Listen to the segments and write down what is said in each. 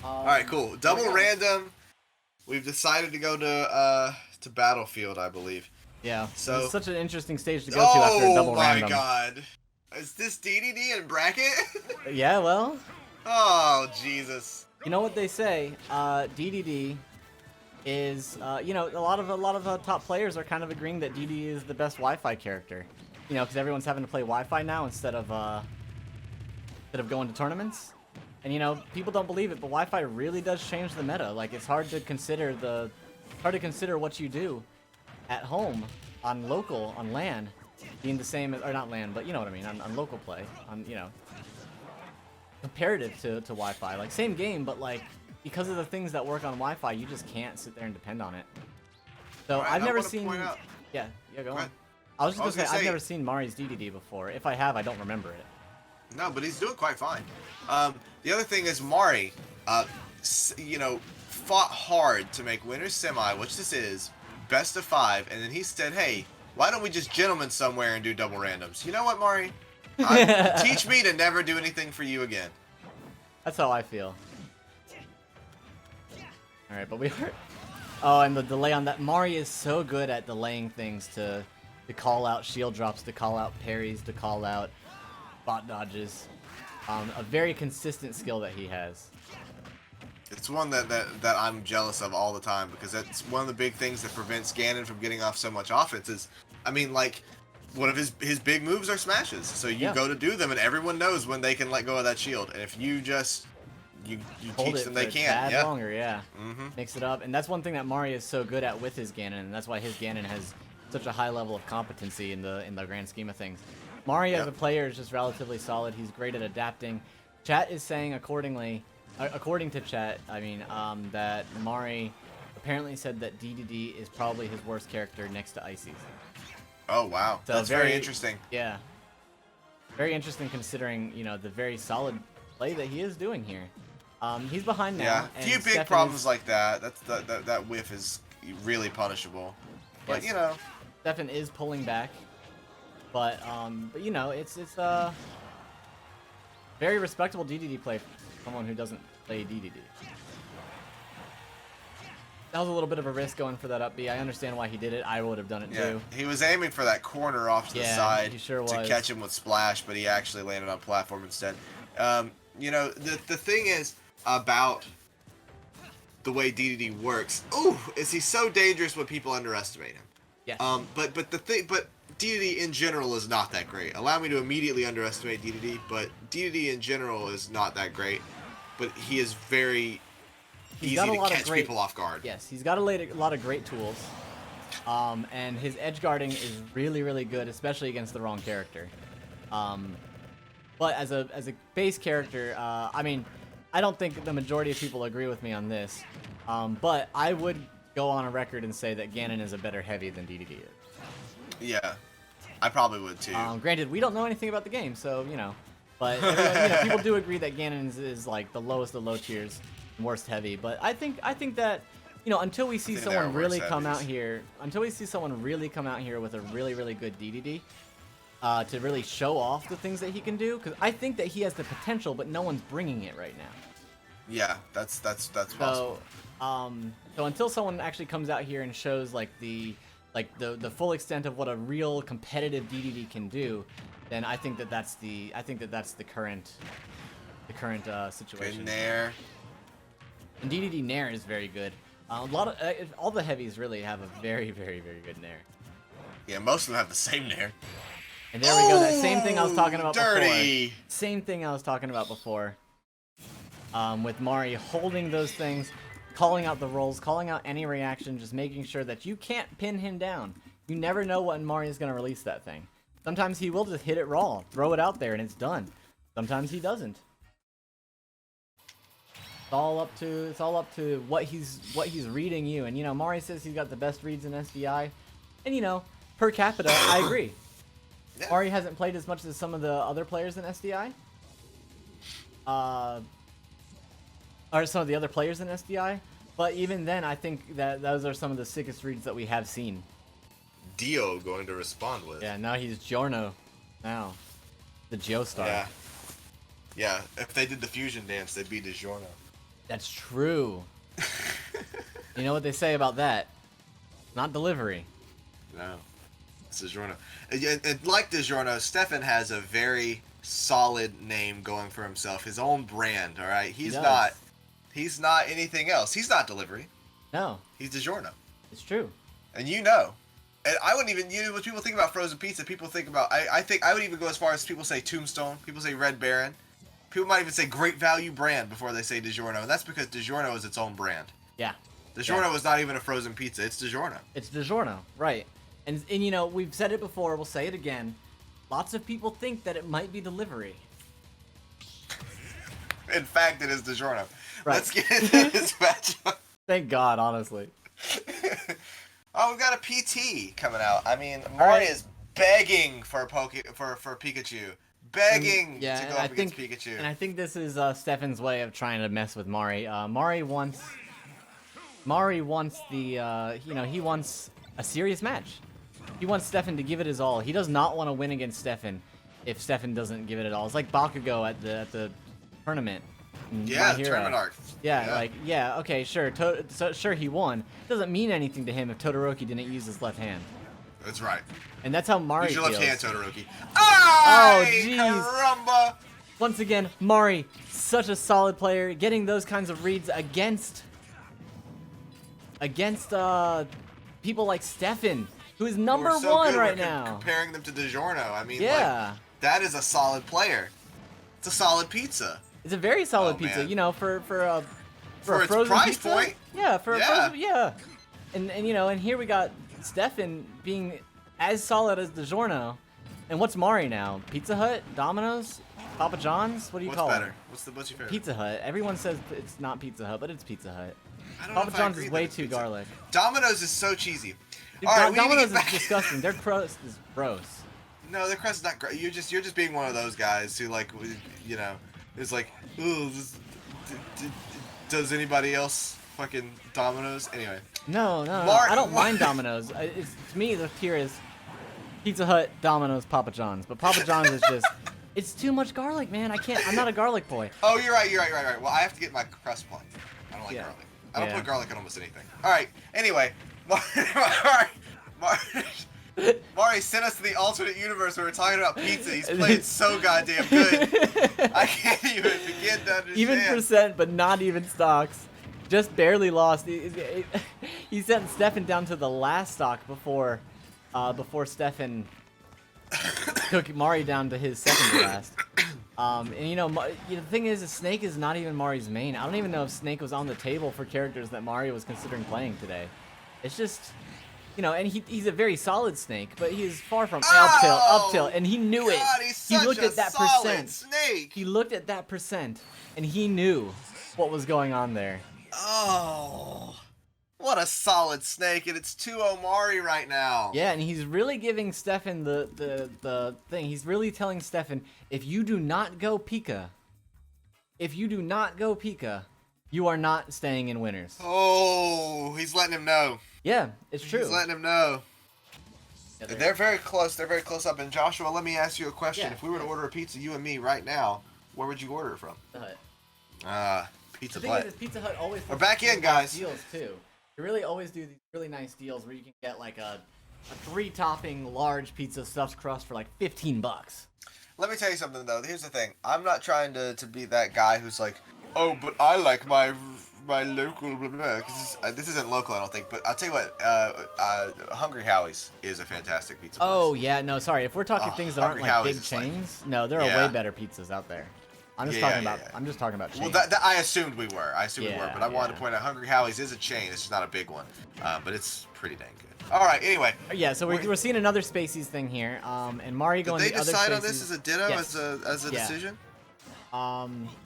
All right, cool. Double random. We've decided to go to Battlefield, I believe. Yeah. So it's such an interesting stage to go to after a double random. Oh my god. Is this DDD in bracket? Yeah, well. Oh Jesus. You know what they say? DDD is you know, a lot of top players are kind of agreeing that DDD is the best Wi-Fi character. You know, because everyone's having to play Wi-Fi now instead of going to tournaments. And you know, people don't believe it, but Wi-Fi really does change the meta. Like, it's hard to consider what you do at home on local on LAN being the same as, or not LAN, but you know what I mean, on local play, on, you know, comparative to Wi-Fi. Like, same game, but like, because of the things that work on Wi-Fi, you just can't sit there and depend on it. So right, I've never seen. Yeah, go on. Right. I was just gonna say I've never seen Mari's DDD before. If I have, I don't remember it. No, but he's doing quite fine. The other thing is Mari, you know, fought hard to make winners semi, which this is, best of 5, and then he said, hey, why don't we just gentlemen somewhere and do double randoms? You know what, Mari? Teach me to never do anything for you again. That's how I feel. Alright, but we were... Oh, and the delay on that. Mari is so good at delaying things to call out shield drops, to call out parries, to call out bot dodges. A very consistent skill that he has. It's one that I'm jealous of all the time, because that's one of the big things that prevents Ganon from getting off so much offense is, I mean, like, one of his big moves are smashes. So you go to do them, and everyone knows when they can let go of that shield. And if you just you teach them they can't, longer, mix it up. And that's one thing that Mari is so good at with his Ganon, and that's why his Ganon has such a high level of competency in the grand scheme of things. Mari as a player is just relatively solid. He's great at adapting. Chat is saying according to chat, I mean, that Mari apparently said that DDD is probably his worst character next to Ices. Oh wow, so that's very interesting. Yeah, very interesting considering, you know, the very solid play that he is doing here. He's behind now. Yeah, a few big problems like that. That whiff is really punishable. But you know, Steffen is pulling back. But you know, it's very respectable DDD play for someone who doesn't play DDD. That was a little bit of a risk going for that up B. I understand why he did it. I would have done it too. He was aiming for that corner off to the side he sure to catch him with splash, but he actually landed on platform instead. You know, the thing is about the way DDD works. Ooh, is he so dangerous when people underestimate him? Yeah. But DDD in general is not that great. Allow me to immediately underestimate DDD, but DDD in general is not that great. But he is very easy to catch people off guard. Yes, he's got a lot of great tools. And his edge guarding is really, really good, especially against the wrong character. But as a base character, I mean, I don't think the majority of people agree with me on this. But I would go on a record and say that Ganon is a better heavy than DDD is. Yeah, I probably would too. Granted, we don't know anything about the game, so, you know. But everyone, you know, people do agree that Ganon is like the lowest of low tiers, worst heavy. But I think that, you know, until we see someone really come out here, with a really, really good DDD, to really show off the things that he can do, because I think that he has the potential, but no one's bringing it right now. Yeah, that's possible. So until someone actually comes out here and shows like the full extent of what a real competitive DDD can do, then I think that's the current situation. Good Nair. And DDD Nair is very good. All the heavies really have a very, very, very good Nair. Yeah, most of them have the same Nair. And there we go. That same thing I was talking about dirty. before. Same thing I was talking about before. With Mari holding those things, calling out the rolls, calling out any reaction, just making sure that you can't pin him down. You never know when Mari is going to release that thing. Sometimes he will just hit it raw, throw it out there, and it's done. Sometimes he doesn't. It's all up to what he's reading you. And you know, Mari says he's got the best reads in SDI, and you know, per capita, I agree. Yeah. Mari hasn't played as much as some of the other players in SDI. Or some of the other players in SDI. But even then, I think that those are some of the sickest reads that we have seen. Dio going to respond with. Yeah, now he's Giorno. Now. The Geostar. Yeah. Yeah, if they did the fusion dance, they'd be DiGiorno. That's true. You know what they say about that? Not delivery. No. It's DiGiorno. And like DiGiorno, Steffen has a very solid name going for himself. His own brand, all right? He's not anything else. He's not delivery. No. He's DiGiorno. It's true. And you know. And I wouldn't even, when people think about frozen pizza, people think about, I think I would even go as far as people say Tombstone, people say Red Baron. People might even say Great Value Brand before they say DiGiorno, and that's because DiGiorno is its own brand. Yeah. DiGiorno is not even a frozen pizza, it's DiGiorno. It's DiGiorno, right. And you know, we've said it before, we'll say it again. Lots of people think that it might be delivery. In fact, it is DiGiorno. Right. Let's get into this matchup. Thank God, honestly. Oh, we've got a PT coming out. I mean, Mari is begging for Pikachu. Begging to go up against Pikachu. And I think this is Steffen's way of trying to mess with Mari. Mari wants the, he wants a serious match. He wants Steffen to give it his all. He does not want to win against Steffen if Steffen doesn't give it at all. It's like Bakugo at the tournament. Yeah, tournament arc. Yeah, okay, sure. Sure, he won. Doesn't mean anything to him if Todoroki didn't use his left hand. That's right. And that's how Mari feels. Use your feels. left hand, Todoroki. Oh, jeez. Caramba! Once again, Mari, such a solid player, getting those kinds of reads against people like Steffen, who is number one right now. Comparing them to DiGiorno, I mean, yeah, like, that is a solid player. It's a solid pizza. It's a very solid pizza, man. you know, for a its frozen price pizza. point. Yeah, for a frozen, yeah. And you know, and here we got Steffen being as solid as DiGiorno. And what's Mari now? Pizza Hut, Domino's, Papa John's? What do you call it? What's your favorite? Pizza Hut. Everyone says it's not Pizza Hut, but it's Pizza Hut. I don't know Papa John's is way too garlic. Domino's is so cheesy. Dude, All right, Domino's is disgusting. Their crust is gross. No, their crust is not great. You're just being one of those guys who, like, you know, is like, ooh, does anybody else fucking Domino's? Anyway. No, I don't mind Domino's. To me, the tier is Pizza Hut, Domino's, Papa John's. But Papa John's is just, it's too much garlic, man. I'm not a garlic boy. Oh, you're right. Well, I have to get my crust point. I don't like garlic. I don't put garlic on almost anything. All right. Anyway, Mari sent us to the alternate universe where we're talking about pizza. He's played so goddamn good. I can't even begin to understand. Even percent, but not even stocks. Just barely lost. He sent Steffen down to the last stock before Steffen took Mari down to his second to last. And you know, the thing is, Snake is not even Mari's main. I don't even know if Snake was on the table for characters that Mari was considering playing today. It's just, you know, and he's a very solid Snake, but he is far from up tilt, and he knew it. He looked at that percent. Snake. He looked at that percent, and he knew what was going on there. Oh, what a solid Snake, and it's 2-0 Mari right now. Yeah, and he's really giving Steffen the thing. He's really telling Steffen, if you do not go Pika, you are not staying in winners. Oh, he's letting him know. Yeah, it's true. He's letting him know. Yeah, they're very close. They're very close up. And Joshua, let me ask you a question. Yeah. If we were to order a pizza, you and me, right now, where would you order it from? Pizza Hut. Pizza The Hut. thing is, Pizza Hut always We're back in, guys. Deals too. They really always do these really nice deals where you can get like a 3-topping large pizza stuffed crust for like $15. Let me tell you something though. Here's the thing. I'm not trying to be that guy who's like, oh, but I like my local blah blah. Cause this isn't local, I don't think. But I'll tell you what. Hungry Howie's is a fantastic pizza place. Oh yeah, no, sorry. If we're talking things that aren't like Howie's big chains, no, there are way better pizzas out there. I'm just talking about. I'm just talking about chains. Well, I assumed we were. We were, but I wanted to yeah. point out Hungry Howie's is a chain. It's just not a big one, but it's pretty dang good. All right. Anyway. Yeah. So we're seeing another Spacies thing here, and Mari going. Did they the decide other on this as a ditto yes. as a decision?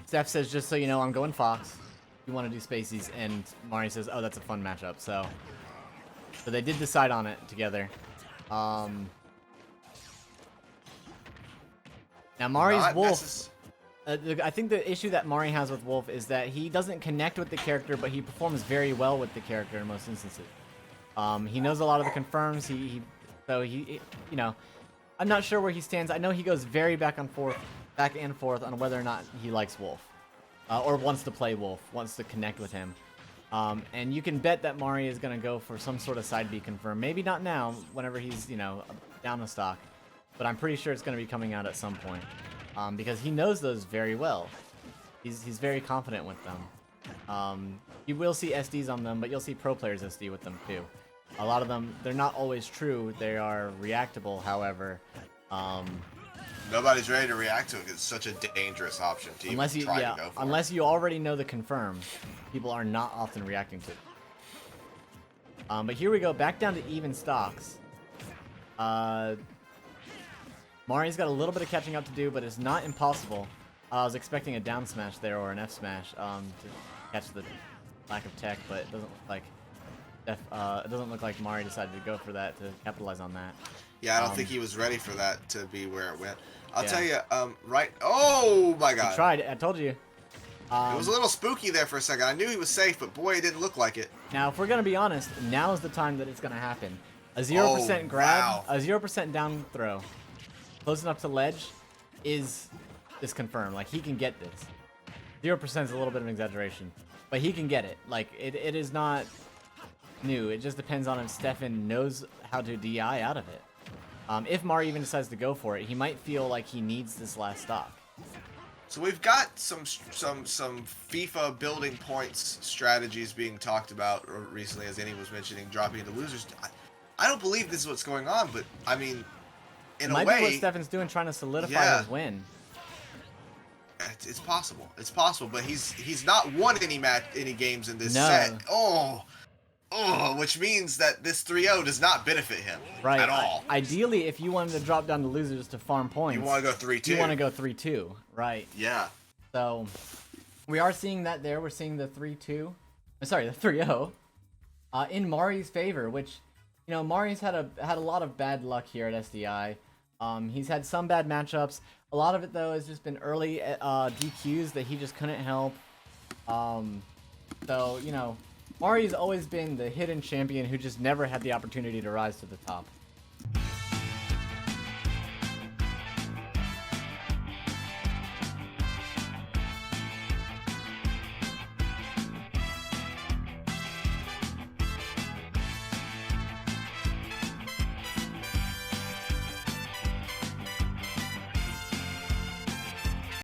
Steph says, just so you know, I'm going Fox. You want to do Spacies, and Mari says, oh, that's a fun matchup. So they did decide on it together. Now Mari's Wolf. I think the issue that Mari has with Wolf is that he doesn't connect with the character, but he performs very well with the character in most instances. He knows a lot of the confirms. You know, I'm not sure where he stands. I know he goes very back and forth on whether or not he likes Wolf. or wants to play Wolf, wants to connect with him. And you can bet that Mari is going to go for some sort of side B confirm. Maybe not now, whenever he's, you know, down the stock. But I'm pretty sure it's going to be coming out at some point. Because he knows those very well. He's very confident with them. You will see SDs on them, but you'll see pro players SD with them too. A lot of them, they're not always true. They are reactable, however. Nobody's ready to react to it because it's such a dangerous option to even try to go for. Unless you already know the confirm, people are not often reacting to it. But here we go, back down to even stocks. Mari's got a little bit of catching up to do, but it's not impossible. I was expecting a down smash there or an F smash to catch the lack of tech, but it doesn't look like Mari decided to go for that to capitalize on that. Yeah, I don't think he was ready for that to be where it went. I'll tell you, right. Oh my God! He tried it. I told you. It was a little spooky there for a second. I knew he was safe, but boy, it didn't look like it. Now, if we're gonna be honest, now is the time that it's gonna happen. A 0% grab, wow. a 0% down throw, close enough to ledge, is confirmed. Like, he can get this. 0% is a little bit of an exaggeration, but he can get it. Like, it is not new. It just depends on if Steffen knows how to DI out of it. If Mari even decides to go for it, he might feel like he needs this last stock. So we've got some FIFA building points strategies being talked about recently, as Annie was mentioning, dropping into losers. I don't believe this is what's going on, but I mean, in a way, might be what Steffen's doing, trying to solidify his win. It's possible. It's possible, but he's not won any games in this No. set. Which means that this 3-0 does not benefit him at all. Ideally, if you wanted to drop down to losers to farm points, You want to go 3-2. you want to go 3-2, right? Yeah. So we are seeing that there. We're seeing the 3-2. Sorry, the 3-0 in Mari's favor, which, you know, Mari's had a lot of bad luck here at SDI. He's had some bad matchups. A lot of it, though, has just been early DQs that he just couldn't help. So, you know, Mari's always been the hidden champion who just never had the opportunity to rise to the top.